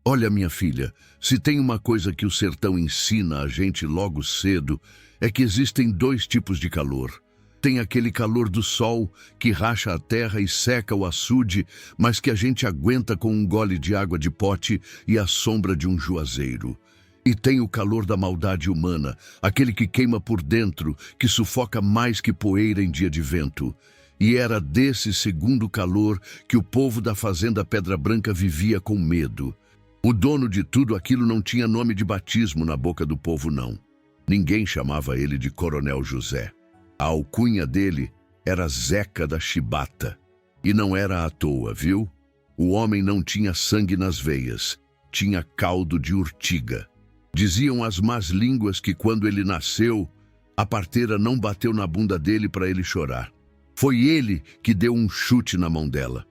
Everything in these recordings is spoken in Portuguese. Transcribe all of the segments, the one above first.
Olha, minha filha, se tem uma coisa que o sertão ensina a gente logo cedo, é que existem dois tipos de calor. Tem aquele calor do sol, que racha a terra e seca o açude, mas que a gente aguenta com um gole de água de pote e a sombra de um juazeiro. E tem o calor da maldade humana, aquele que queima por dentro, que sufoca mais que poeira em dia de vento. E era desse segundo calor que o povo da fazenda Pedra Branca vivia com medo. O dono de tudo aquilo não tinha nome de batismo na boca do povo, não. Ninguém chamava ele de Coronel José. A alcunha dele era Zeca da Chibata. E não era à toa, viu? O homem não tinha sangue nas veias, tinha caldo de urtiga. Diziam as más línguas que quando ele nasceu, a parteira não bateu na bunda dele para ele chorar. Foi ele que deu um chute na mão dela.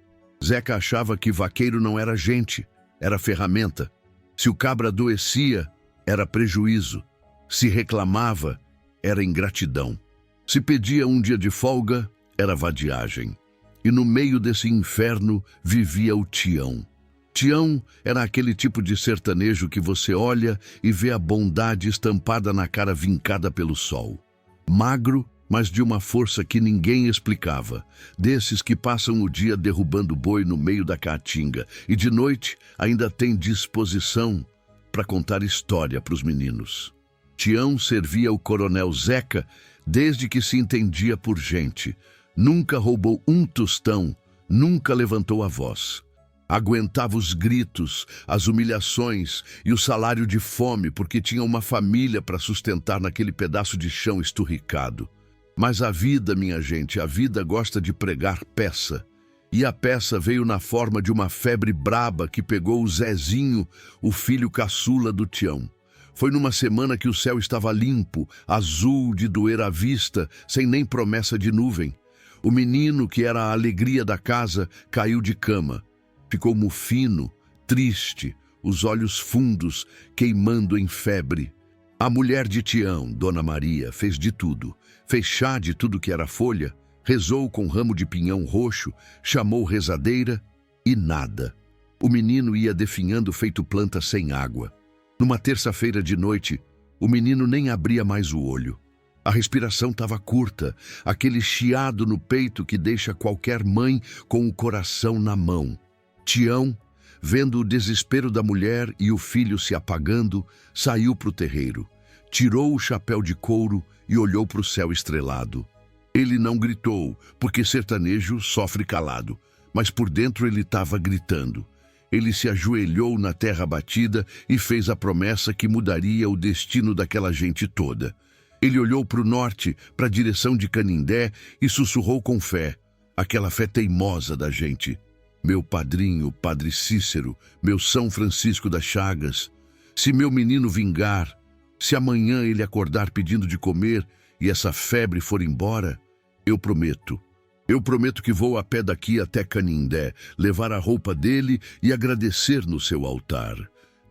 Zeca achava que vaqueiro não era gente, era ferramenta. Se o cabra adoecia, era prejuízo. Se reclamava, era ingratidão. Se pedia um dia de folga, era vadiagem. E no meio desse inferno vivia o Tião. Tião era aquele tipo de sertanejo que você olha e vê a bondade estampada na cara vincada pelo sol. Magro, mas de uma força que ninguém explicava. Desses que passam o dia derrubando boi no meio da caatinga e de noite ainda tem disposição para contar história para os meninos. Tião servia o coronel Zeca desde que se entendia por gente. Nunca roubou um tostão, nunca levantou a voz. Aguentava os gritos, as humilhações e o salário de fome porque tinha uma família para sustentar naquele pedaço de chão esturricado. Mas a vida, minha gente, a vida gosta de pregar peça. E a peça veio na forma de uma febre braba que pegou o Zezinho, o filho caçula do Tião. Foi numa semana que o céu estava limpo, azul de doer a vista, sem nem promessa de nuvem. O menino, que era a alegria da casa, caiu de cama. Ficou mufino, triste, os olhos fundos, queimando em febre. A mulher de Tião, Dona Maria, fez de tudo. Fez chá de tudo que era folha, rezou com ramo de pinhão roxo, chamou rezadeira e nada. O menino ia definhando feito planta sem água. Numa terça-feira de noite, o menino nem abria mais o olho. A respiração estava curta, aquele chiado no peito que deixa qualquer mãe com o coração na mão. Tião, vendo o desespero da mulher e o filho se apagando, saiu para o terreiro. Tirou o chapéu de couro e olhou para o céu estrelado. Ele não gritou, porque sertanejo sofre calado, mas por dentro ele estava gritando. Ele se ajoelhou na terra batida e fez a promessa que mudaria o destino daquela gente toda. Ele olhou para o norte, para a direção de Canindé e sussurrou com fé, aquela fé teimosa da gente. Meu padrinho, Padre Cícero, meu São Francisco das Chagas, se meu menino vingar, se amanhã ele acordar pedindo de comer e essa febre for embora, eu prometo que vou a pé daqui até Canindé, levar a roupa dele e agradecer no seu altar.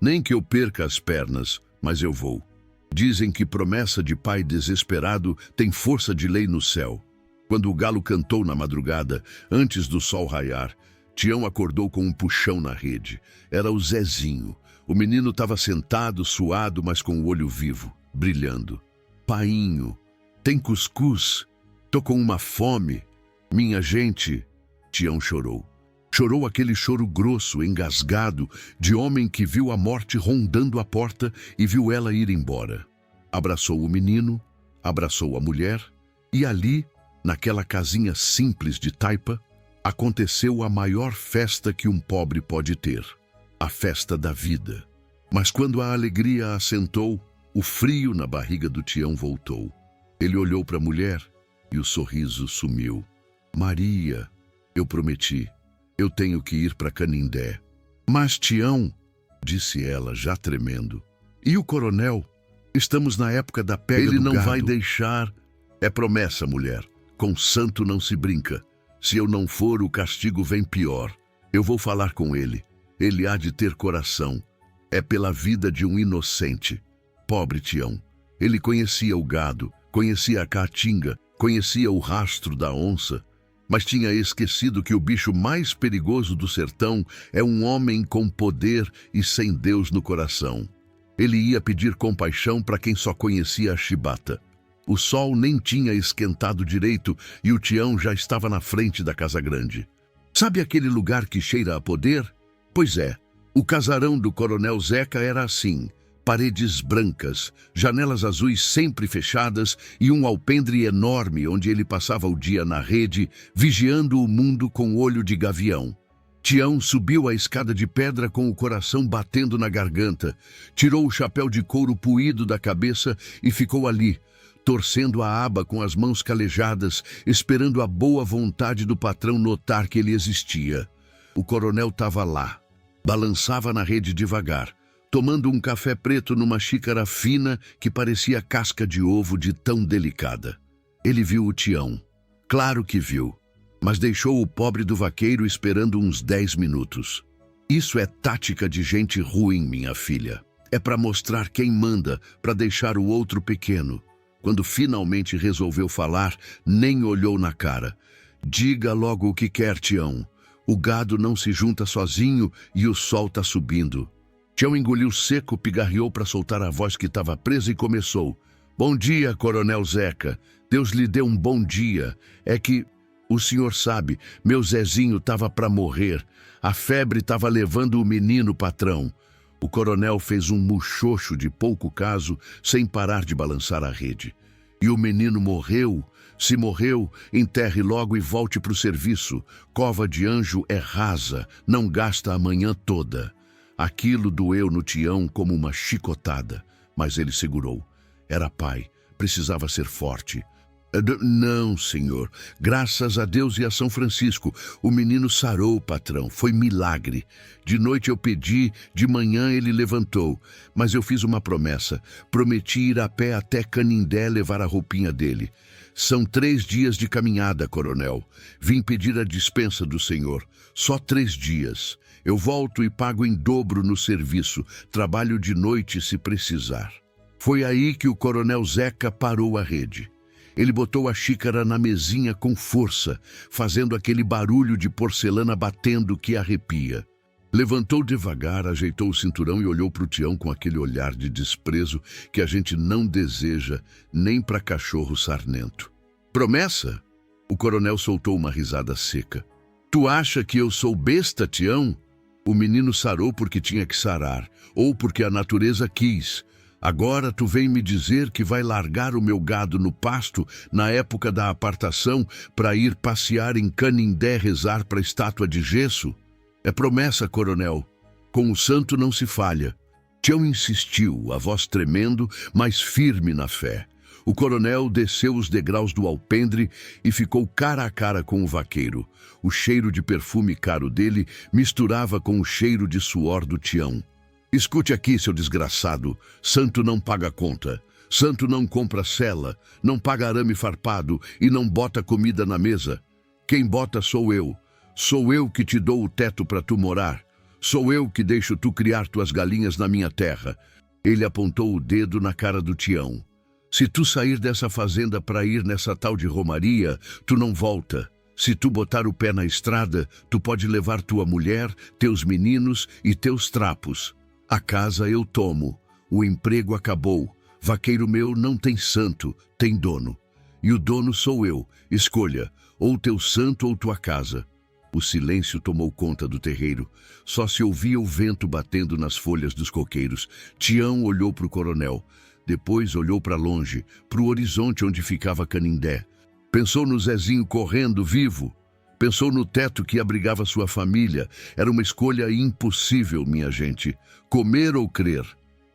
Nem que eu perca as pernas, mas eu vou. Dizem que promessa de pai desesperado tem força de lei no céu. Quando o galo cantou na madrugada, antes do sol raiar, Tião acordou com um puxão na rede. Era o Zezinho. O menino estava sentado, suado, mas com o olho vivo, brilhando. Painho, tem cuscuz? Tô com uma fome. Minha gente, Tião chorou. Chorou aquele choro grosso, engasgado, de homem que viu a morte rondando a porta e viu ela ir embora. Abraçou o menino, abraçou a mulher, e ali, naquela casinha simples de taipa, aconteceu a maior festa que um pobre pode ter, a festa da vida. Mas quando a alegria assentou, o frio na barriga do Tião voltou. Ele olhou para a mulher e o sorriso sumiu. Maria, eu prometi, eu tenho que ir para Canindé. Mas Tião, disse ela já tremendo, e o coronel? Estamos na época da pega do gado. Ele não vai deixar. É promessa, mulher. Com santo não se brinca. Se eu não for, o castigo vem pior. Eu vou falar com ele. Ele há de ter coração. É pela vida de um inocente. Pobre Tião. Ele conhecia o gado, conhecia a caatinga, conhecia o rastro da onça. mas tinha esquecido que o bicho mais perigoso do sertão é um homem com poder e sem Deus no coração. Ele ia pedir compaixão para quem só conhecia a chibata. O sol nem tinha esquentado direito e o Tião já estava na frente da casa grande. Sabe aquele lugar que cheira a poder? Pois é, o casarão do Coronel Zeca era assim. Paredes brancas, janelas azuis sempre fechadas e um alpendre enorme onde ele passava o dia na rede, vigiando o mundo com olho de gavião. Tião subiu a escada de pedra com o coração batendo na garganta, tirou o chapéu de couro puído da cabeça e ficou ali, torcendo a aba com as mãos calejadas, esperando a boa vontade do patrão notar que ele existia. O coronel estava lá, balançava na rede devagar, tomando um café preto numa xícara fina que parecia casca de ovo de tão delicada. Ele viu o Tião. Claro que viu, mas deixou o pobre do vaqueiro esperando uns 10 minutos. Isso é tática de gente ruim, minha filha. É para mostrar quem manda, para deixar o outro pequeno. Quando finalmente resolveu falar, nem olhou na cara. Diga logo o que quer, Tião. O gado não se junta sozinho e o sol está subindo. Tião engoliu seco, pigarreou para soltar a voz que estava presa e começou. Bom dia, Coronel Zeca. Deus lhe deu um bom dia. É que, o senhor sabe, meu Zezinho estava para morrer. A febre estava levando o menino, patrão. O coronel fez um muxoxo de pouco caso, sem parar de balançar a rede. E o menino morreu. Se morreu, enterre logo e volte para o serviço. Cova de anjo é rasa, não gasta a manhã toda. Aquilo doeu no Tião como uma chicotada, mas ele segurou. Era pai, precisava ser forte. Não, senhor. Graças a Deus e a São Francisco, o menino sarou, patrão. Foi milagre. De noite eu pedi, de manhã ele levantou. Mas eu fiz uma promessa. Prometi ir a pé até Canindé levar a roupinha dele. São 3 dias de caminhada, coronel. Vim pedir a dispensa do senhor. Só 3 dias. Eu volto e pago em dobro no serviço. Trabalho de noite se precisar. Foi aí que o Coronel Zeca parou a rede. Ele botou a xícara na mesinha com força, fazendo aquele barulho de porcelana batendo que arrepia. Levantou devagar, ajeitou o cinturão e olhou para o Tião com aquele olhar de desprezo que a gente não deseja nem para cachorro sarnento. Promessa? O coronel soltou uma risada seca. Tu acha que eu sou besta, Tião? O menino sarou porque tinha que sarar, ou porque a natureza quis. Agora tu vem me dizer que vai largar o meu gado no pasto na época da apartação para ir passear em Canindé rezar para a estátua de gesso? É promessa, coronel. Com o santo não se falha. Tião insistiu, a voz tremendo, mas firme na fé. O coronel desceu os degraus do alpendre e ficou cara a cara com o vaqueiro. O cheiro de perfume caro dele misturava com o cheiro de suor do Tião. Escute aqui, seu desgraçado. Santo não paga conta. Santo não compra cela, não paga arame farpado e não bota comida na mesa. Quem bota sou eu. Sou eu que te dou o teto para tu morar. Sou eu que deixo tu criar tuas galinhas na minha terra. Ele apontou o dedo na cara do Tião. Se tu sair dessa fazenda para ir nessa tal de romaria, tu não volta. Se tu botar o pé na estrada, tu pode levar tua mulher, teus meninos e teus trapos. A casa eu tomo. O emprego acabou. Vaqueiro meu não tem santo, tem dono. E o dono sou eu. Escolha, ou teu santo ou tua casa. O silêncio tomou conta do terreiro. Só se ouvia o vento batendo nas folhas dos coqueiros. Tião olhou para o coronel. Depois olhou para longe, para o horizonte onde ficava Canindé. Pensou no Zezinho correndo, vivo. Pensou no teto que abrigava sua família. Era uma escolha impossível, minha gente. Comer ou crer.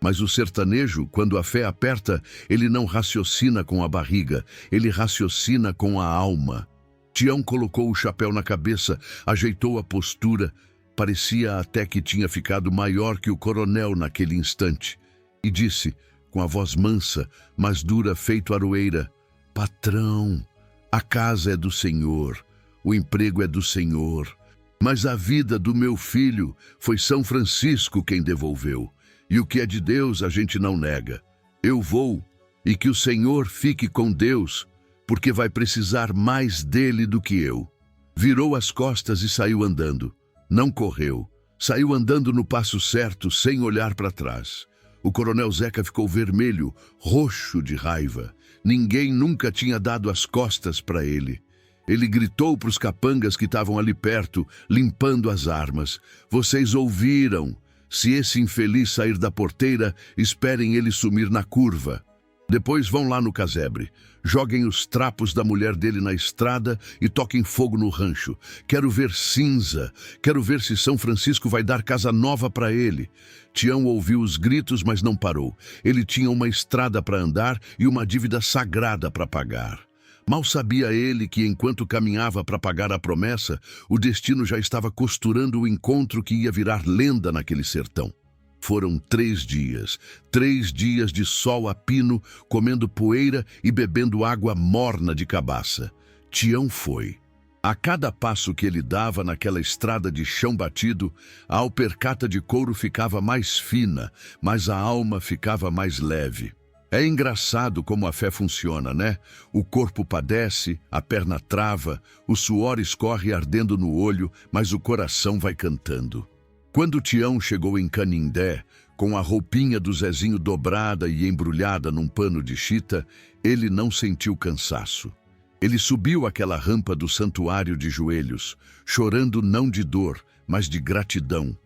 Mas o sertanejo, quando a fé aperta, ele não raciocina com a barriga, ele raciocina com a alma. Tião colocou o chapéu na cabeça, ajeitou a postura. Parecia até que tinha ficado maior que o coronel naquele instante. E disse, com a voz mansa, mas dura feito aroeira, patrão, a casa é do Senhor, o emprego é do Senhor, mas a vida do meu filho foi São Francisco quem devolveu, e o que é de Deus a gente não nega. Eu vou, e que o Senhor fique com Deus, porque vai precisar mais dele do que eu. Virou as costas e saiu andando. Não correu. Saiu andando no passo certo, sem olhar para trás. O coronel Zeca ficou vermelho, roxo de raiva. Ninguém nunca tinha dado as costas para ele. Ele gritou para os capangas que estavam ali perto, limpando as armas. Vocês ouviram? Se esse infeliz sair da porteira, esperem ele sumir na curva. Depois vão lá no casebre. Joguem os trapos da mulher dele na estrada e toquem fogo no rancho. Quero ver cinza. Quero ver se São Francisco vai dar casa nova para ele. Tião ouviu os gritos, mas não parou. Ele tinha uma estrada para andar e uma dívida sagrada para pagar. Mal sabia ele que, enquanto caminhava para pagar a promessa, o destino já estava costurando o encontro que ia virar lenda naquele sertão. Foram 3 dias, 3 dias de sol a pino, comendo poeira e bebendo água morna de cabaça. Tião foi. A cada passo que ele dava naquela estrada de chão batido, a alpercata de couro ficava mais fina, mas a alma ficava mais leve. É engraçado como a fé funciona, né? O corpo padece, a perna trava, o suor escorre ardendo no olho, mas o coração vai cantando. Quando Tião chegou em Canindé, com a roupinha do Zezinho dobrada e embrulhada num pano de chita, ele não sentiu cansaço. Ele subiu aquela rampa do santuário de joelhos, chorando não de dor, mas de gratidão.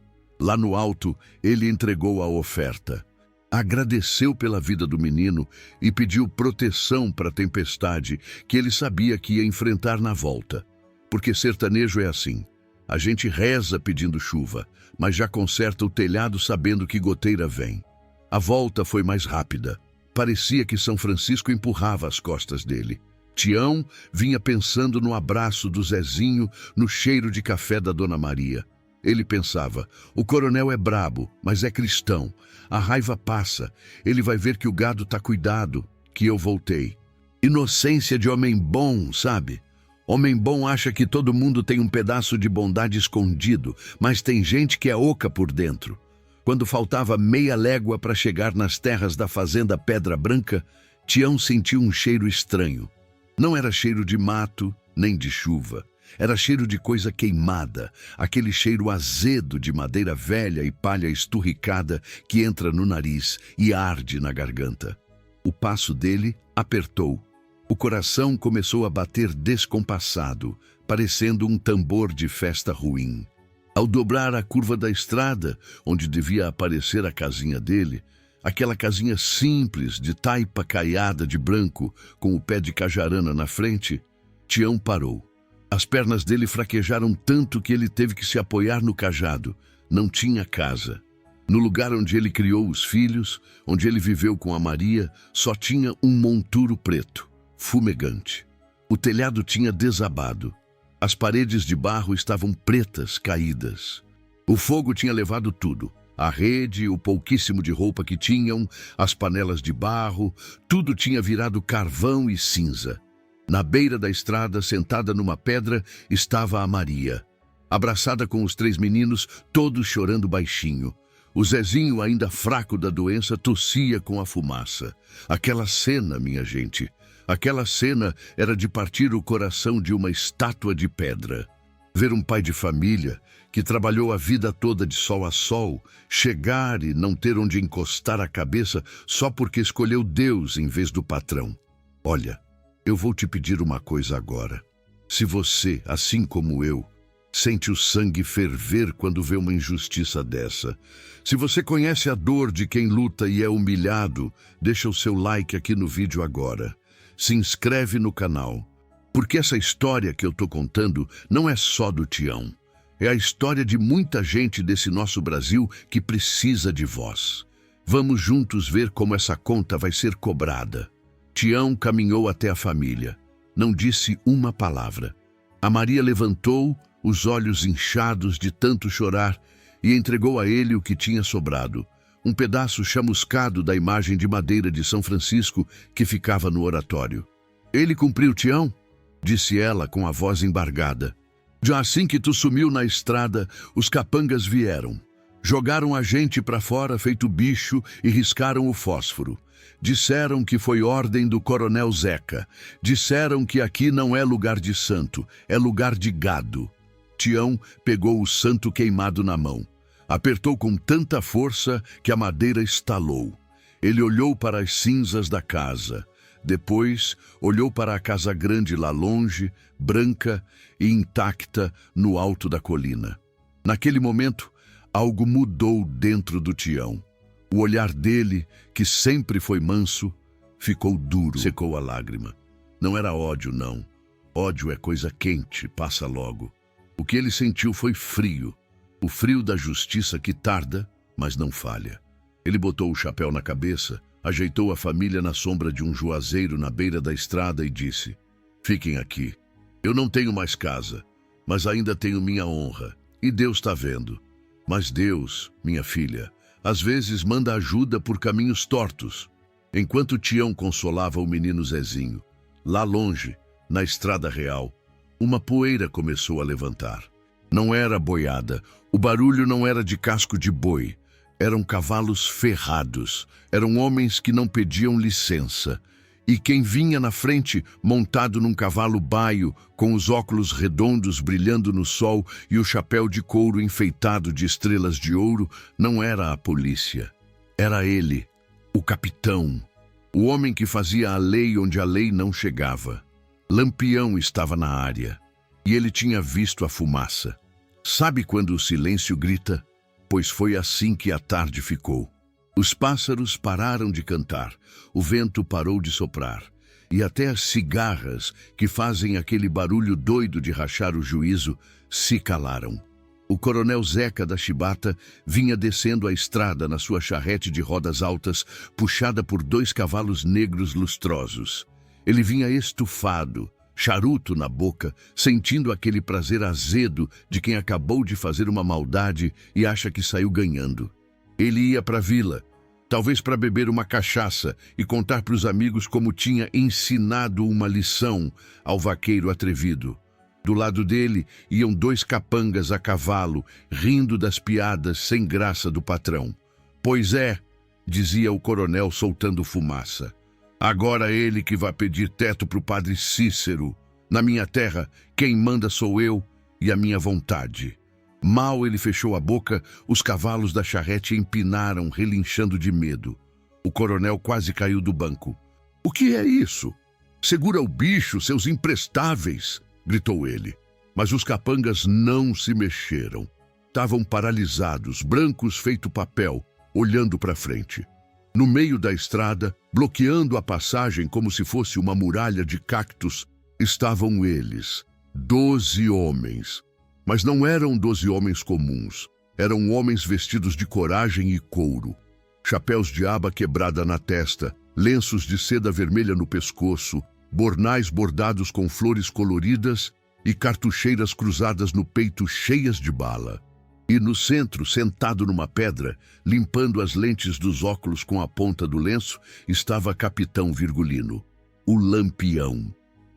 Lá no alto, ele entregou a oferta. Agradeceu pela vida do menino e pediu proteção para a tempestade que ele sabia que ia enfrentar na volta. Porque sertanejo é assim. A gente reza pedindo chuva, mas já conserta o telhado sabendo que goteira vem. A volta foi mais rápida. Parecia que São Francisco empurrava as costas dele. Tião vinha pensando no abraço do Zezinho, no cheiro de café da Dona Maria. Ele pensava, o coronel é brabo, mas é cristão. A raiva passa, ele vai ver que o gado tá cuidado, que eu voltei. Inocência de homem bom, sabe? Homem bom acha que todo mundo tem um pedaço de bondade escondido, mas tem gente que é oca por dentro. Quando faltava meia légua para chegar nas terras da fazenda Pedra Branca, Tião sentiu um cheiro estranho. Não era cheiro de mato, nem de chuva. Era cheiro de coisa queimada, aquele cheiro azedo de madeira velha e palha esturricada que entra no nariz e arde na garganta. O passo dele apertou. O coração começou a bater descompassado, parecendo um tambor de festa ruim. Ao dobrar a curva da estrada, onde devia aparecer a casinha dele, aquela casinha simples de taipa caiada de branco, com o pé de cajarana na frente, Tião parou. As pernas dele fraquejaram tanto que ele teve que se apoiar no cajado. Não tinha casa. No lugar onde ele criou os filhos, onde ele viveu com a Maria, só tinha um monturo preto, fumegante. O telhado tinha desabado. As paredes de barro estavam pretas, caídas. O fogo tinha levado tudo. A rede, o pouquíssimo de roupa que tinham, as panelas de barro, tudo tinha virado carvão e cinza. Na beira da estrada, sentada numa pedra, estava a Maria, abraçada com os 3 meninos, todos chorando baixinho. O Zezinho, ainda fraco da doença, tossia com a fumaça. Aquela cena, minha gente, aquela cena era de partir o coração de uma estátua de pedra. Ver um pai de família, que trabalhou a vida toda de sol a sol, chegar e não ter onde encostar a cabeça só porque escolheu Deus em vez do patrão. Olha, eu vou te pedir uma coisa agora. Se você, assim como eu, sente o sangue ferver quando vê uma injustiça dessa, se você conhece a dor de quem luta e é humilhado, deixa o seu like aqui no vídeo agora. Se inscreve no canal, porque essa história que eu tô contando não é só do Tião. É a história de muita gente desse nosso Brasil que precisa de voz. Vamos juntos ver como essa conta vai ser cobrada. Tião caminhou até a família. Não disse uma palavra. A Maria levantou, os olhos inchados de tanto chorar, e entregou a ele o que tinha sobrado. Um pedaço chamuscado da imagem de madeira de São Francisco que ficava no oratório. Ele cumpriu, Tião? Disse ela com a voz embargada. Já assim que tu sumiu na estrada, os capangas vieram. Jogaram a gente para fora feito bicho e riscaram o fósforo. Disseram que foi ordem do Coronel Zeca. Disseram que aqui não é lugar de santo, é lugar de gado. Tião pegou o santo queimado na mão. Apertou com tanta força que a madeira estalou. Ele olhou para as cinzas da casa. Depois, olhou para a casa grande lá longe, branca e intacta no alto da colina. Naquele momento, algo mudou dentro do Tião. O olhar dele, que sempre foi manso, ficou duro, secou a lágrima. Não era ódio, não. Ódio é coisa quente, passa logo. O que ele sentiu foi frio. O frio da justiça que tarda, mas não falha. Ele botou o chapéu na cabeça, ajeitou a família na sombra de um juazeiro na beira da estrada e disse: fiquem aqui. Eu não tenho mais casa, mas ainda tenho minha honra. E Deus está vendo. Mas Deus, minha filha, às vezes manda ajuda por caminhos tortos. Enquanto Tião consolava o menino Zezinho, lá longe, na estrada real, uma poeira começou a levantar. Não era boiada, o barulho não era de casco de boi. Eram cavalos ferrados, eram homens que não pediam licença. E quem vinha na frente, montado num cavalo baio, com os óculos redondos brilhando no sol e o chapéu de couro enfeitado de estrelas de ouro, não era a polícia. Era ele, o capitão, o homem que fazia a lei onde a lei não chegava. Lampião estava na área, e ele tinha visto a fumaça. Sabe quando o silêncio grita? Pois foi assim que a tarde ficou. Os pássaros pararam de cantar, o vento parou de soprar, e até as cigarras, que fazem aquele barulho doido de rachar o juízo, se calaram. O Coronel Zeca da Chibata vinha descendo a estrada na sua charrete de rodas altas, puxada por 2 cavalos negros lustrosos. Ele vinha estufado, charuto na boca, sentindo aquele prazer azedo de quem acabou de fazer uma maldade e acha que saiu ganhando. Ele ia para a vila, talvez para beber uma cachaça e contar para os amigos como tinha ensinado uma lição ao vaqueiro atrevido. Do lado dele iam 2 capangas a cavalo, rindo das piadas sem graça do patrão. Pois é, dizia o coronel soltando fumaça. Agora ele que vai pedir teto para o padre Cícero. Na minha terra, quem manda sou eu e a minha vontade. Mal ele fechou a boca, os cavalos da charrete empinaram, relinchando de medo. O coronel quase caiu do banco. O que é isso? Segura o bicho, seus imprestáveis! Gritou ele. Mas os capangas não se mexeram. Estavam paralisados, brancos feito papel, olhando para frente. No meio da estrada, bloqueando a passagem como se fosse uma muralha de cactos, estavam eles, 12 homens. Mas não eram 12 homens comuns. Eram homens vestidos de coragem e couro. Chapéus de aba quebrada na testa, lenços de seda vermelha no pescoço, bornais bordados com flores coloridas e cartucheiras cruzadas no peito cheias de bala. E no centro, sentado numa pedra, limpando as lentes dos óculos com a ponta do lenço, estava Capitão Virgulino, o Lampião.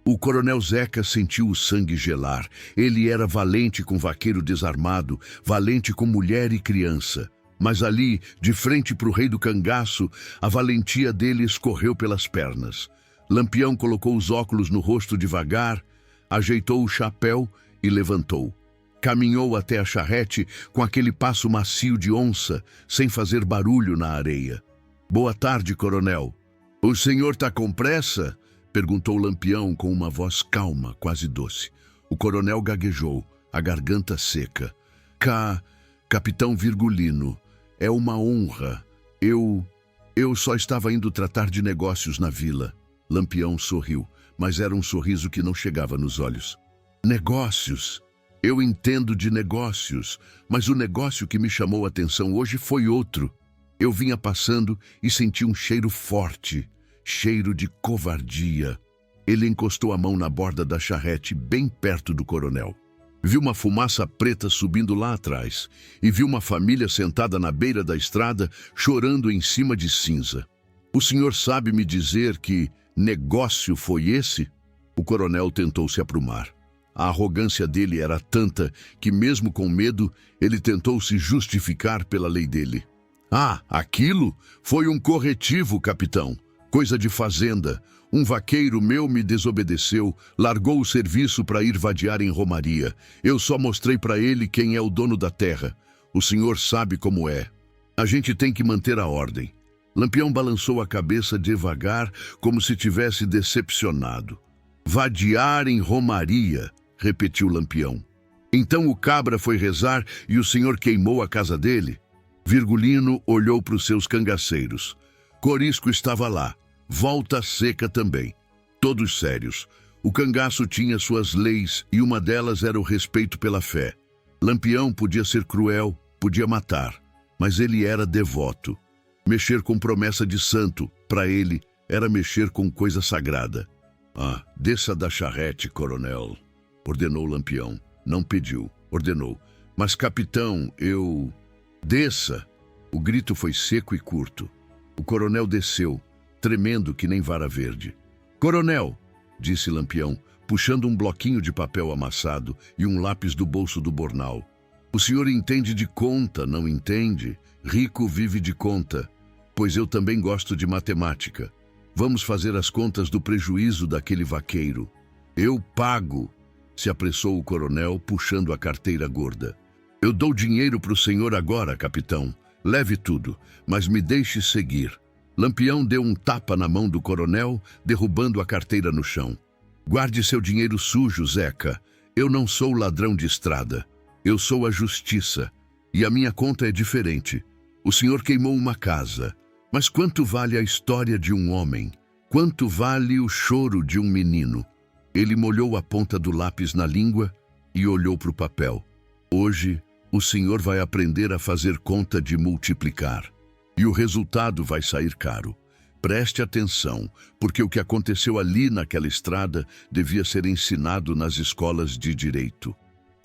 O Coronel Zeca sentiu o sangue gelar. Ele era valente com vaqueiro desarmado, valente com mulher e criança. Mas ali, de frente para o rei do cangaço, a valentia dele escorreu pelas pernas. Lampião colocou os óculos no rosto devagar, ajeitou o chapéu e levantou. Caminhou até a charrete com aquele passo macio de onça, sem fazer barulho na areia. Boa tarde, coronel. O senhor está com pressa? Perguntou Lampião com uma voz calma, quase doce. O coronel gaguejou, a garganta seca. Capitão Virgulino, é uma honra. Eu só estava indo tratar de negócios na vila. Lampião sorriu, mas era um sorriso que não chegava nos olhos. Negócios? Eu entendo de negócios, mas o negócio que me chamou a atenção hoje foi outro. Eu vinha passando e senti um cheiro forte, cheiro de covardia. Ele encostou a mão na borda da charrete, bem perto do coronel. Viu uma fumaça preta subindo lá atrás e viu uma família sentada na beira da estrada, chorando em cima de cinza. O senhor sabe me dizer que negócio foi esse? O coronel tentou se aprumar. A arrogância dele era tanta que, mesmo com medo, ele tentou se justificar pela lei dele. Ah, aquilo foi um corretivo, capitão. Coisa de fazenda. Um vaqueiro meu me desobedeceu, largou o serviço para ir vadiar em romaria. Eu só mostrei para ele quem é o dono da terra. O senhor sabe como é. A gente tem que manter a ordem. Lampião balançou a cabeça devagar, como se tivesse decepcionado. Vadiar em romaria, repetiu Lampião. Então o cabra foi rezar e o senhor queimou a casa dele? Virgulino olhou para os seus cangaceiros. Corisco estava lá. Volta Seca também. Todos sérios. O cangaço tinha suas leis e uma delas era o respeito pela fé. Lampião podia ser cruel, podia matar, mas ele era devoto. Mexer com promessa de santo, para ele, era mexer com coisa sagrada. Ah, desça da charrete, coronel, ordenou Lampião. Não pediu, ordenou. Mas, capitão, eu... Desça! O grito foi seco e curto. O coronel desceu, tremendo que nem vara verde. Coronel, disse Lampião, puxando um bloquinho de papel amassado e um lápis do bolso do bornal. O senhor entende de conta, não entende? Rico vive de conta. Pois eu também gosto de matemática. Vamos fazer as contas do prejuízo daquele vaqueiro. Eu pago, se apressou o coronel, puxando a carteira gorda. Eu dou dinheiro para o senhor agora, capitão. Leve tudo, mas me deixe seguir. Lampião deu um tapa na mão do coronel, derrubando a carteira no chão. Guarde seu dinheiro sujo, Zeca. Eu não sou ladrão de estrada. Eu sou a justiça. E a minha conta é diferente. O senhor queimou uma casa. Mas quanto vale a história de um homem? Quanto vale o choro de um menino? Ele molhou a ponta do lápis na língua e olhou para o papel. Hoje, o senhor vai aprender a fazer conta de multiplicar. E o resultado vai sair caro. Preste atenção, porque o que aconteceu ali naquela estrada devia ser ensinado nas escolas de direito.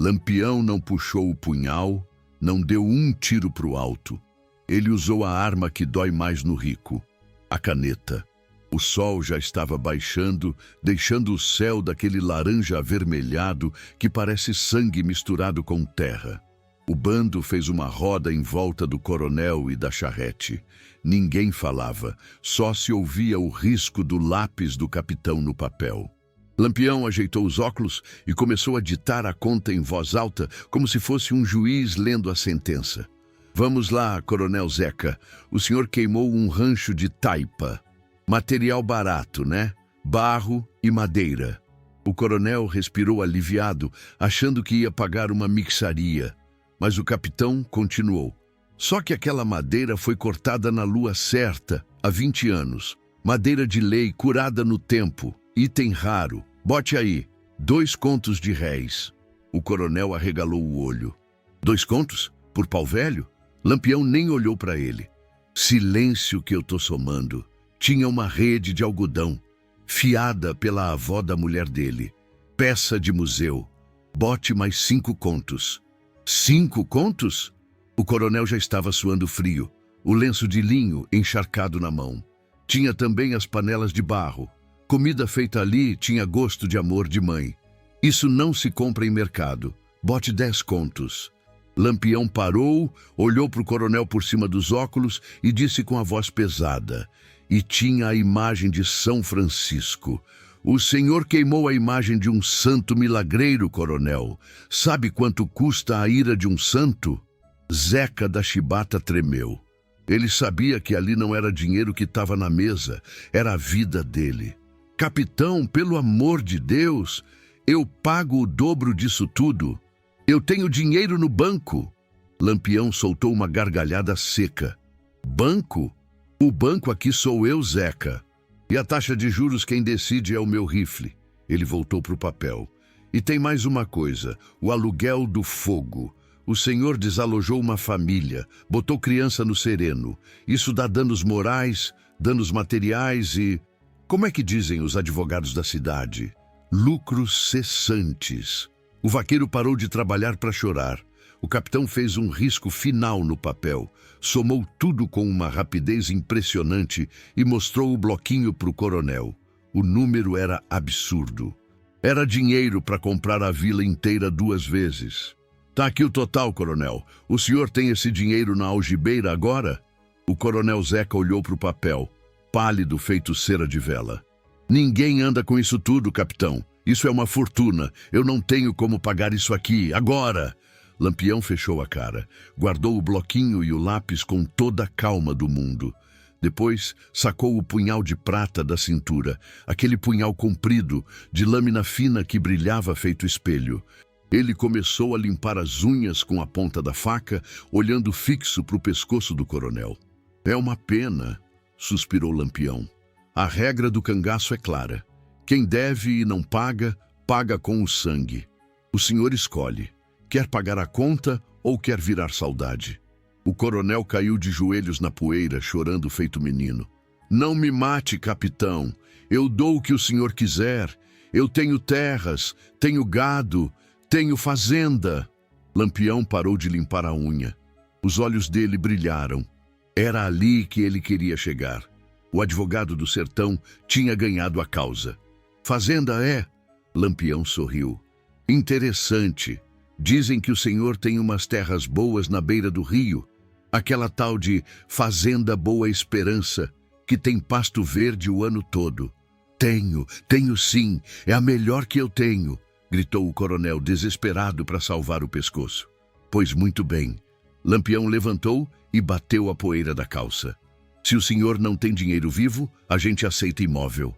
Lampião não puxou o punhal, não deu um tiro para o alto. Ele usou a arma que dói mais no rico, a caneta. O sol já estava baixando, deixando o céu daquele laranja avermelhado que parece sangue misturado com terra. O bando fez uma roda em volta do coronel e da charrete. Ninguém falava, só se ouvia o risco do lápis do capitão no papel. Lampião ajeitou os óculos e começou a ditar a conta em voz alta, como se fosse um juiz lendo a sentença. Vamos lá, coronel Zeca. O senhor queimou um rancho de taipa. Material barato, né? Barro e madeira. O coronel respirou aliviado, achando que ia pagar uma mixaria. Mas o capitão continuou. Só que aquela madeira foi cortada na lua certa, há 20 anos. Madeira de lei curada no tempo. Item raro. Bote aí. 2 contos de réis. O coronel arregalou o olho. 2 contos? Por pau velho? Lampião nem olhou para ele. Silêncio que eu tô somando. Tinha uma rede de algodão, fiada pela avó da mulher dele. Peça de museu. Bote mais 5 contos. 5 contos? O coronel já estava suando frio, o lenço de linho encharcado na mão. Tinha também as panelas de barro. Comida feita ali tinha gosto de amor de mãe. Isso não se compra em mercado. Bote 10 contos. Lampião parou, olhou para o coronel por cima dos óculos e disse com a voz pesada. E tinha a imagem de São Francisco. O senhor queimou a imagem de um santo milagreiro, coronel. Sabe quanto custa a ira de um santo? Zeca da Chibata tremeu. Ele sabia que ali não era dinheiro que estava na mesa, era a vida dele. Capitão, pelo amor de Deus, eu pago o dobro disso tudo. Eu tenho dinheiro no banco. Lampião soltou uma gargalhada seca. Banco? O banco aqui sou eu, Zeca. E a taxa de juros quem decide é o meu rifle. Ele voltou para o papel. E tem mais uma coisa, o aluguel do fogo. O senhor desalojou uma família, botou criança no sereno. Isso dá danos morais, danos materiais e... Como é que dizem os advogados da cidade? Lucros cessantes. O vaqueiro parou de trabalhar para chorar. O capitão fez um risco final no papel, somou tudo com uma rapidez impressionante e mostrou o bloquinho para o coronel. O número era absurdo. Era dinheiro para comprar a vila inteira 2 vezes. Tá aqui o total, coronel. O senhor tem esse dinheiro na algibeira agora? O coronel Zeca olhou para o papel, pálido feito cera de vela. Ninguém anda com isso tudo, capitão. Isso é uma fortuna. Eu não tenho como pagar isso aqui, agora. Lampião fechou a cara, guardou o bloquinho e o lápis com toda a calma do mundo. Depois, sacou o punhal de prata da cintura, aquele punhal comprido, de lâmina fina que brilhava feito espelho. Ele começou a limpar as unhas com a ponta da faca, olhando fixo para o pescoço do coronel. É uma pena, suspirou Lampião. A regra do cangaço é clara. Quem deve e não paga, paga com o sangue. O senhor escolhe. Quer pagar a conta ou quer virar saudade? O coronel caiu de joelhos na poeira, chorando feito menino. Não me mate, capitão. Eu dou o que o senhor quiser. Eu tenho terras, tenho gado, tenho fazenda. Lampião parou de limpar a unha. Os olhos dele brilharam. Era ali que ele queria chegar. O advogado do sertão tinha ganhado a causa. Fazenda é? Lampião sorriu. Interessante. Dizem que o senhor tem umas terras boas na beira do rio. Aquela tal de Fazenda Boa Esperança, que tem pasto verde o ano todo. Tenho sim. É a melhor que eu tenho, gritou o coronel, desesperado para salvar o pescoço. Pois muito bem. Lampião levantou e bateu a poeira da calça. Se o senhor não tem dinheiro vivo, a gente aceita imóvel.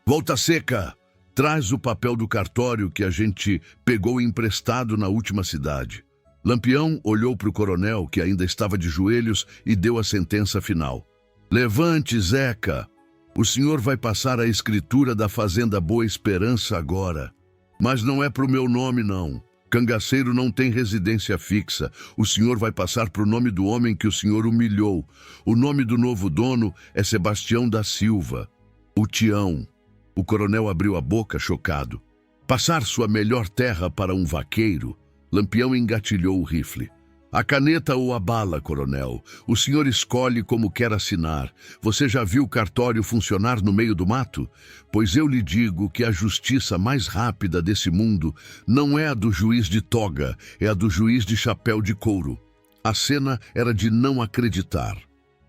Volta Seca! Traz o papel do cartório que a gente pegou emprestado na última cidade. Lampião olhou para o coronel, que ainda estava de joelhos, e deu a sentença final. Levante, Zeca! O senhor vai passar a escritura da Fazenda Boa Esperança agora. Mas não é para o meu nome, não. Cangaceiro não tem residência fixa. O senhor vai passar para o nome do homem que o senhor humilhou. O nome do novo dono é Sebastião da Silva, o Tião. O coronel abriu a boca, chocado. Passar sua melhor terra para um vaqueiro? Lampião engatilhou o rifle. A caneta ou a bala, coronel? O senhor escolhe como quer assinar. Você já viu o cartório funcionar no meio do mato? Pois eu lhe digo que a justiça mais rápida desse mundo não é a do juiz de toga, é a do juiz de chapéu de couro. A cena era de não acreditar.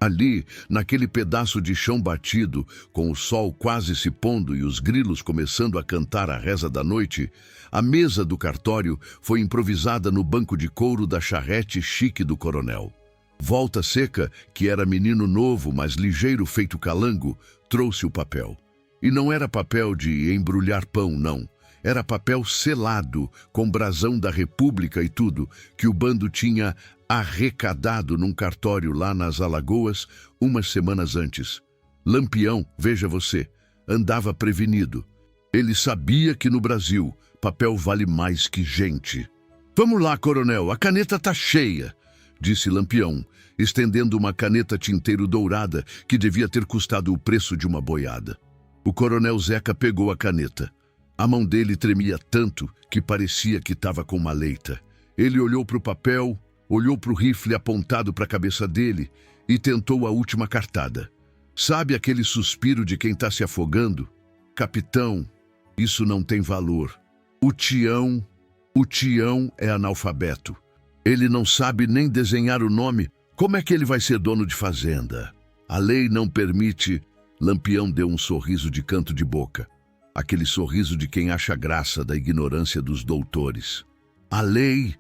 Ali, naquele pedaço de chão batido, com o sol quase se pondo e os grilos começando a cantar a reza da noite, a mesa do cartório foi improvisada no banco de couro da charrete chique do coronel. Volta Seca, que era menino novo, mas ligeiro feito calango, trouxe o papel. E não era papel de embrulhar pão, não. Era papel selado, com brasão da República e tudo, que o bando tinha arrecadado num cartório lá nas Alagoas umas semanas antes. Lampião, veja você, andava prevenido. Ele sabia que no Brasil papel vale mais que gente. Vamos lá, coronel, a caneta tá cheia, disse Lampião, estendendo uma caneta tinteiro dourada que devia ter custado o preço de uma boiada. O coronel Zeca pegou a caneta. A mão dele tremia tanto que parecia que estava com uma leita. Ele olhou para o papel, olhou para o rifle apontado para a cabeça dele e tentou a última cartada. Sabe aquele suspiro de quem está se afogando? Capitão, isso não tem valor. O Tião é analfabeto. Ele não sabe nem desenhar o nome. Como é que ele vai ser dono de fazenda? A lei não permite. Lampião deu um sorriso de canto de boca. Aquele sorriso de quem acha graça da ignorância dos doutores. A lei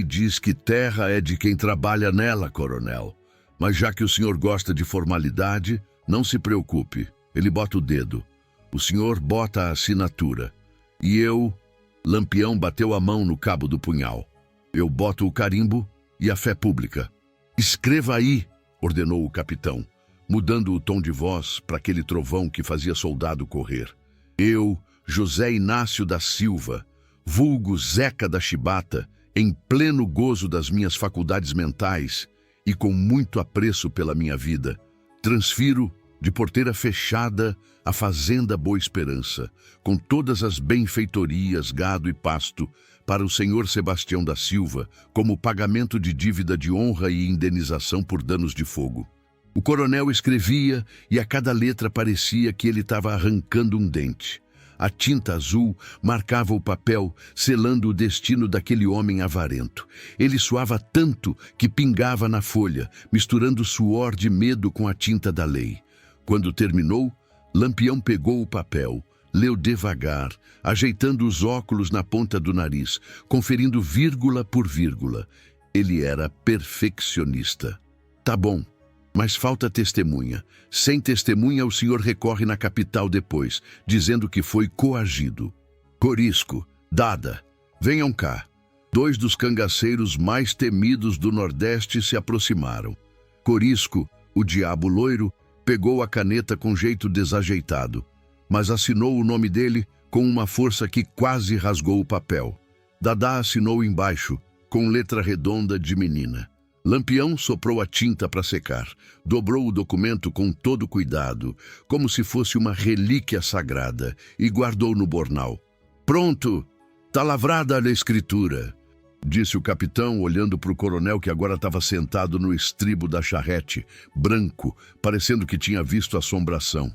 diz que terra é de quem trabalha nela, coronel. Mas já que o senhor gosta de formalidade, não se preocupe. Ele bota o dedo. O senhor bota a assinatura. E eu... Lampião bateu a mão no cabo do punhal. Eu boto o carimbo e a fé pública. Escreva aí, ordenou o capitão, mudando o tom de voz para aquele trovão que fazia soldado correr. Eu, José Inácio da Silva, vulgo Zeca da Chibata, em pleno gozo das minhas faculdades mentais e com muito apreço pela minha vida, transfiro de porteira fechada a Fazenda Boa Esperança, com todas as benfeitorias, gado e pasto, para o senhor Sebastião da Silva, como pagamento de dívida de honra e indenização por danos de fogo. O coronel escrevia e a cada letra parecia que ele estava arrancando um dente. A tinta azul marcava o papel, selando o destino daquele homem avarento. Ele suava tanto que pingava na folha, misturando suor de medo com a tinta da lei. Quando terminou, Lampião pegou o papel, leu devagar, ajeitando os óculos na ponta do nariz, conferindo vírgula por vírgula. Ele era perfeccionista. Tá bom, mas falta testemunha. Sem testemunha, o senhor recorre na capital depois, dizendo que foi coagido. Corisco, Dada, venham cá. 2 dos cangaceiros mais temidos do Nordeste se aproximaram. Corisco, o diabo loiro, pegou a caneta com jeito desajeitado, mas assinou o nome dele com uma força que quase rasgou o papel. Dadá assinou embaixo, com letra redonda de menina. Lampião soprou a tinta para secar, dobrou o documento com todo cuidado, como se fosse uma relíquia sagrada, e guardou no bornal. Pronto, tá lavrada a escritura, disse o capitão, olhando para o coronel que agora estava sentado no estribo da charrete, branco, parecendo que tinha visto assombração.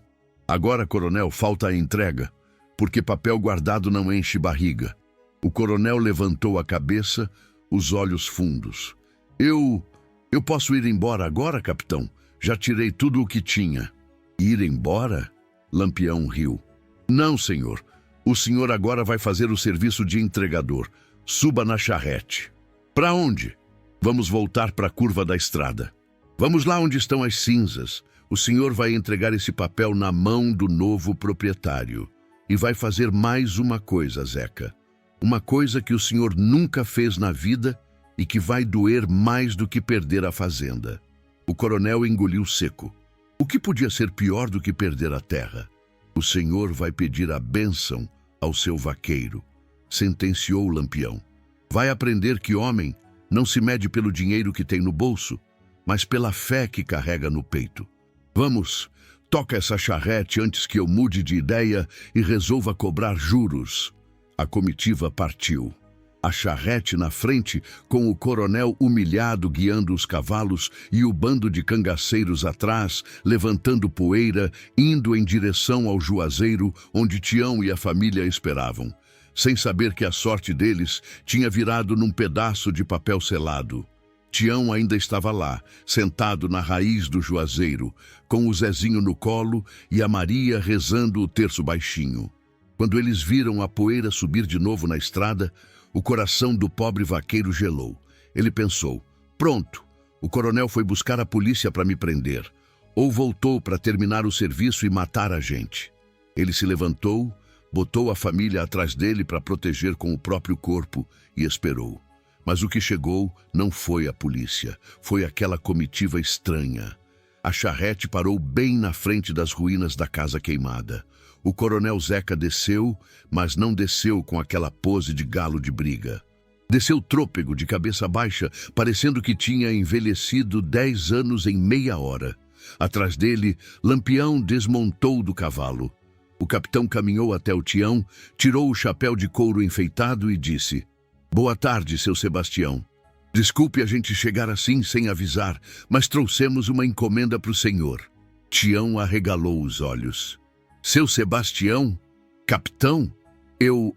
Agora, coronel, falta a entrega, porque papel guardado não enche barriga. O coronel levantou a cabeça, os olhos fundos. Eu posso ir embora agora, capitão? Já tirei tudo o que tinha. Ir embora? Lampião riu. Não, senhor. O senhor agora vai fazer o serviço de entregador. Suba na charrete. Para onde? Vamos voltar para a curva da estrada. Vamos lá onde estão as cinzas. O senhor vai entregar esse papel na mão do novo proprietário. E vai fazer mais uma coisa, Zeca. Uma coisa que o senhor nunca fez na vida e que vai doer mais do que perder a fazenda. O coronel engoliu seco. O que podia ser pior do que perder a terra? O senhor vai pedir a bênção ao seu vaqueiro, sentenciou o Lampião. Vai aprender que homem não se mede pelo dinheiro que tem no bolso, mas pela fé que carrega no peito. Vamos, toca essa charrete antes que eu mude de ideia e resolva cobrar juros. A comitiva partiu. A charrete na frente, com o coronel humilhado guiando os cavalos e o bando de cangaceiros atrás, levantando poeira, indo em direção ao Juazeiro, onde Tião e a família esperavam, sem saber que a sorte deles tinha virado num pedaço de papel selado. Tião ainda estava lá, sentado na raiz do Juazeiro, com o Zezinho no colo e a Maria rezando o terço baixinho. Quando eles viram a poeira subir de novo na estrada, o coração do pobre vaqueiro gelou. Ele pensou, pronto, o coronel foi buscar a polícia para me prender, ou voltou para terminar o serviço e matar a gente. Ele se levantou, botou a família atrás dele para proteger com o próprio corpo e esperou. Mas o que chegou não foi a polícia, foi aquela comitiva estranha. A charrete parou bem na frente das ruínas da casa queimada. O coronel Zeca desceu, mas não desceu com aquela pose de galo de briga. Desceu trôpego, de cabeça baixa, parecendo que tinha envelhecido 10 anos em meia hora. Atrás dele, Lampião desmontou do cavalo. O capitão caminhou até o Tião, tirou o chapéu de couro enfeitado e disse: Boa tarde, seu Sebastião. Desculpe a gente chegar assim sem avisar, mas trouxemos uma encomenda para o senhor. Tião arregalou os olhos. Seu Sebastião? Capitão? Eu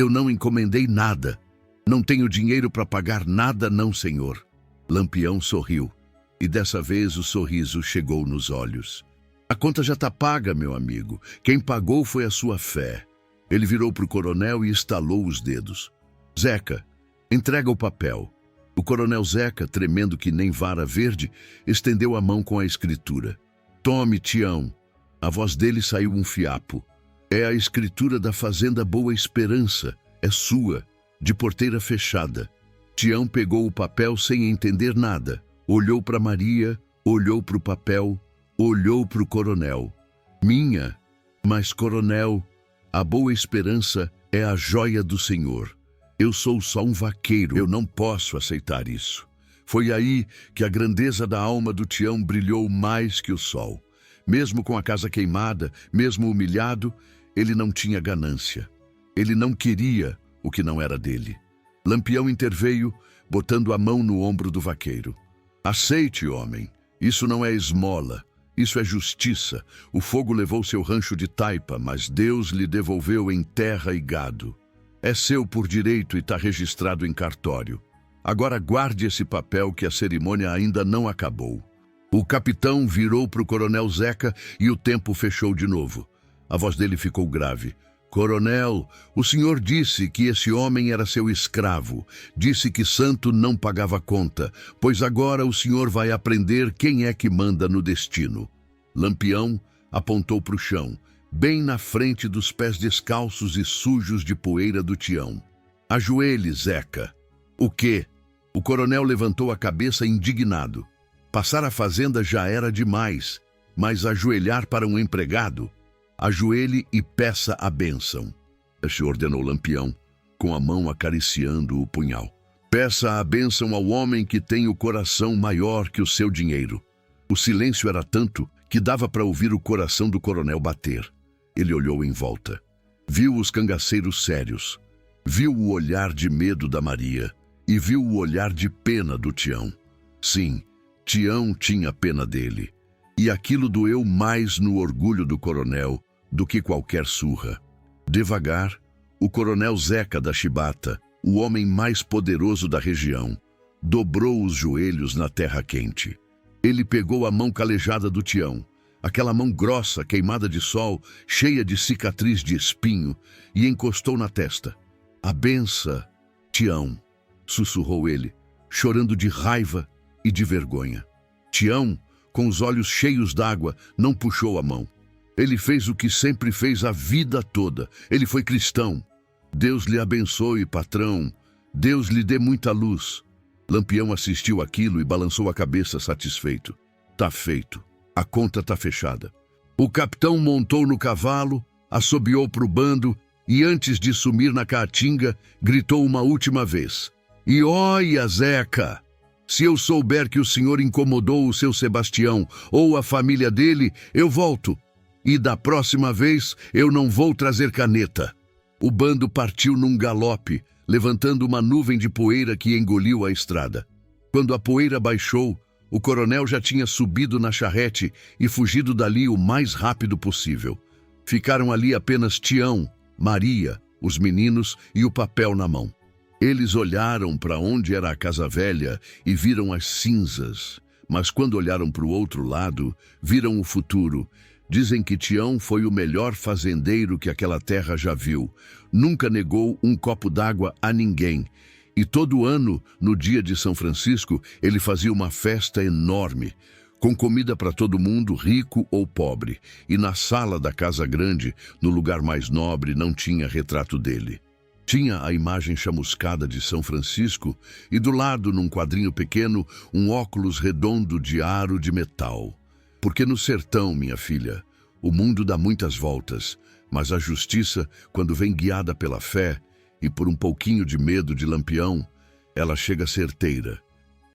não encomendei nada. Não tenho dinheiro para pagar nada, não, senhor. Lampião sorriu. E dessa vez o sorriso chegou nos olhos. A conta já está paga, meu amigo. Quem pagou foi a sua fé. Ele virou para o coronel e estalou os dedos. Zeca, entrega o papel. O coronel Zeca, tremendo que nem vara verde, estendeu a mão com a escritura. Tome, Tião. A voz dele saiu um fiapo. É a escritura da fazenda Boa Esperança. É sua, de porteira fechada. Tião pegou o papel sem entender nada. Olhou para Maria, olhou para o papel, olhou para o coronel. Minha, mas coronel, a Boa Esperança é a joia do senhor. Eu sou só um vaqueiro, eu não posso aceitar isso. Foi aí que a grandeza da alma do Tião brilhou mais que o sol. Mesmo com a casa queimada, mesmo humilhado, ele não tinha ganância. Ele não queria o que não era dele. Lampião interveio, botando a mão no ombro do vaqueiro. Aceite, homem. Isso não é esmola. Isso é justiça. O fogo levou seu rancho de taipa, mas Deus lhe devolveu em terra e gado. É seu por direito e está registrado em cartório. Agora guarde esse papel que a cerimônia ainda não acabou. O capitão virou para o coronel Zeca e o tempo fechou de novo. A voz dele ficou grave. Coronel, o senhor disse que esse homem era seu escravo. Disse que santo não pagava conta, pois agora o senhor vai aprender quem é que manda no destino. Lampião apontou para o chão, bem na frente dos pés descalços e sujos de poeira do Tião. Ajoelhe, Zeca. O quê? O coronel levantou a cabeça indignado. Passar a fazenda já era demais, mas ajoelhar para um empregado? Ajoelhe e peça a bênção, se ordenou Lampião, com a mão acariciando o punhal. Peça a bênção ao homem que tem o coração maior que o seu dinheiro. O silêncio era tanto que dava para ouvir o coração do coronel bater. Ele olhou em volta. Viu os cangaceiros sérios. Viu o olhar de medo da Maria e viu o olhar de pena do Tião. Sim, Tião tinha pena dele. E aquilo doeu mais no orgulho do coronel do que qualquer surra. Devagar, o coronel Zeca da Chibata, o homem mais poderoso da região, dobrou os joelhos na terra quente. Ele pegou a mão calejada do Tião, aquela mão grossa, queimada de sol, cheia de cicatriz de espinho, e encostou na testa. A benção, Tião, sussurrou ele, chorando de raiva e de vergonha. Tião, com os olhos cheios d'água, não puxou a mão. Ele fez o que sempre fez a vida toda. Ele foi cristão. Deus lhe abençoe, patrão. Deus lhe dê muita luz. Lampião assistiu aquilo e balançou a cabeça satisfeito. Tá feito. A conta tá fechada. O capitão montou no cavalo, assobiou pro bando e, antes de sumir na caatinga, gritou uma última vez. E olha, Zeca! Se eu souber que o senhor incomodou o seu Sebastião ou a família dele, eu volto. E da próxima vez eu não vou trazer caneta. O bando partiu num galope, levantando uma nuvem de poeira que engoliu a estrada. Quando a poeira baixou, o coronel já tinha subido na charrete e fugido dali o mais rápido possível. Ficaram ali apenas Tião, Maria, os meninos e o papel na mão. Eles olharam para onde era a casa velha e viram as cinzas, mas quando olharam para o outro lado, viram o futuro. Dizem que Tião foi o melhor fazendeiro que aquela terra já viu. Nunca negou um copo d'água a ninguém. E todo ano, no dia de São Francisco, ele fazia uma festa enorme, com comida para todo mundo, rico ou pobre. E na sala da casa grande, no lugar mais nobre, não tinha retrato dele. Tinha a imagem chamuscada de São Francisco e do lado, num quadrinho pequeno, um óculos redondo de aro de metal. Porque no sertão, minha filha, o mundo dá muitas voltas, mas a justiça, quando vem guiada pela fé e por um pouquinho de medo de Lampião, ela chega certeira.